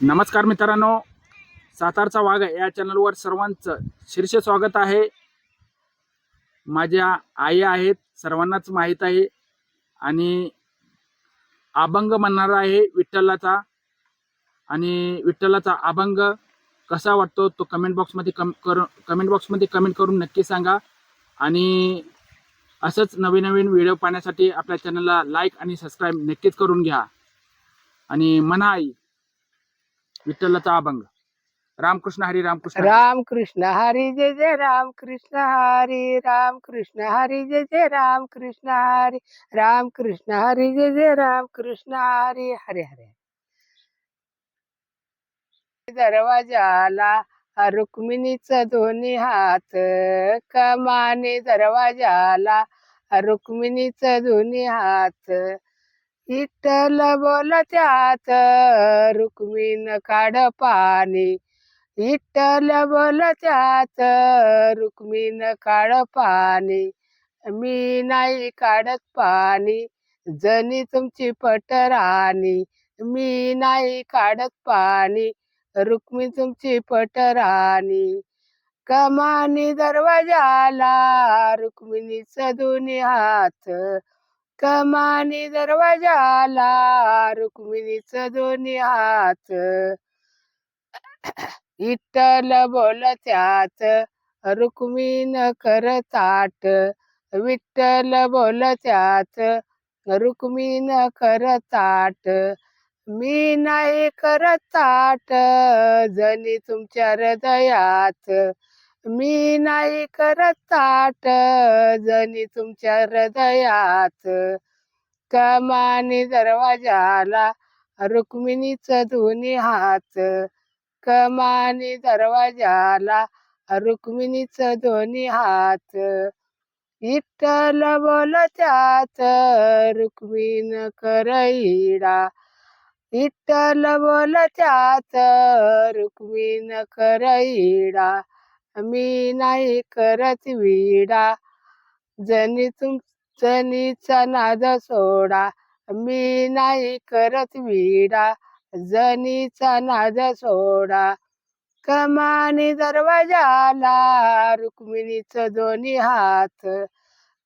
नमस्कार मित्रांनो, सातारचा वाघ या चॅनलवर सर्वांचं शीर्ष स्वागत आहे. माझ्या आई आहेत, सर्वांनाच माहीत आहे. आणि अभंग म्हणणार आहे विठ्ठलाचा. आणि विठ्ठलाचा अभंग कसा वाटतो तो कमेंट बॉक्समध्ये कमेंट करून नक्की सांगा. आणि असंच नवीन नवीन व्हिडिओ पाहण्यासाठी आपल्या चॅनलला लाईक आणि सबस्क्राईब नक्कीच करून घ्या. आणि म्हणा आई विठ्ठलाचा अभंग. रामकृष्ण हरी, रामकृष्ण हरी. रामकृष्ण हरी जय जय रामकृष्ण हरी, रामकृष्ण हरी जय जय रामकृष्ण हरी, रामकृष्ण हरी जय जय रामकृष्ण हरी. हरे हरे. दरवाजाला रुक्मिणीचं दोन्ही हात, कमाने दरवाजाला रुक्मिणीचं दोन्ही हात. विठ्ठल बोलत्यात रुक्मिण काढ पाणी, विठ्ठल बोलत्यात रुक्मिण काढ पाणी. मी नाही काढत पाणी, जनी तुमची पटराणी. मी नाही काढत पाणी, रुक्मिण तुमची पटराणी. कमानी दरवाजाला रुक्मिणीचं दोन्ही हात, कमानी दरवाजाला रुक्मिणीचं दोन्ही हात. विठ्ठल बोलत्यात रुक्मिण कर ताट, विठ्ठल बोलत्यात रुक्मिण कर ताट. मी नाही करत ताट, जनी तुमच्या हृदयात. मी नाही करत ताट, जनी तुमच्या हृदयात. कमानी दरवाजाला रुक्मिणीचं दोन्ही हात, कमानी दरवाजाला रुक्मिणीचं दोन्ही हात. विठ्ठल बोलत्यात रुक्मिण कर इडा, विठ्ठल बोलत्यात रुक्मिण कर इडा. मी नाही करत विडा, जनीचा नाद सोडा. मी नाही करत विडा, जनीचा नाद सोडा. कमानी दरवाजाला रुक्मिणीचं दोन्ही हात,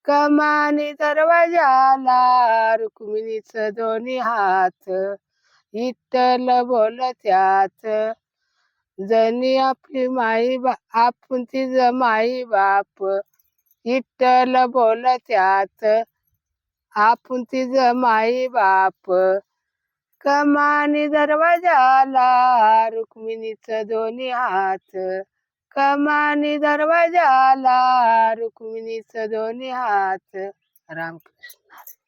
कमानी दरवाजाला रुक्मिणीचं दोन्ही हात. विठ्ठल बोलत्यात जनी आपली माई आपण तिचं माई बाप. विठ्ठल बोलत्यात आपण तिचं माई बाप. कमानी दरवाजाला रुक्मिणीचं दोन्ही हात, कमानी दरवाजाला रुक्मिणीचं दोन्ही हात. रामकृष्ण.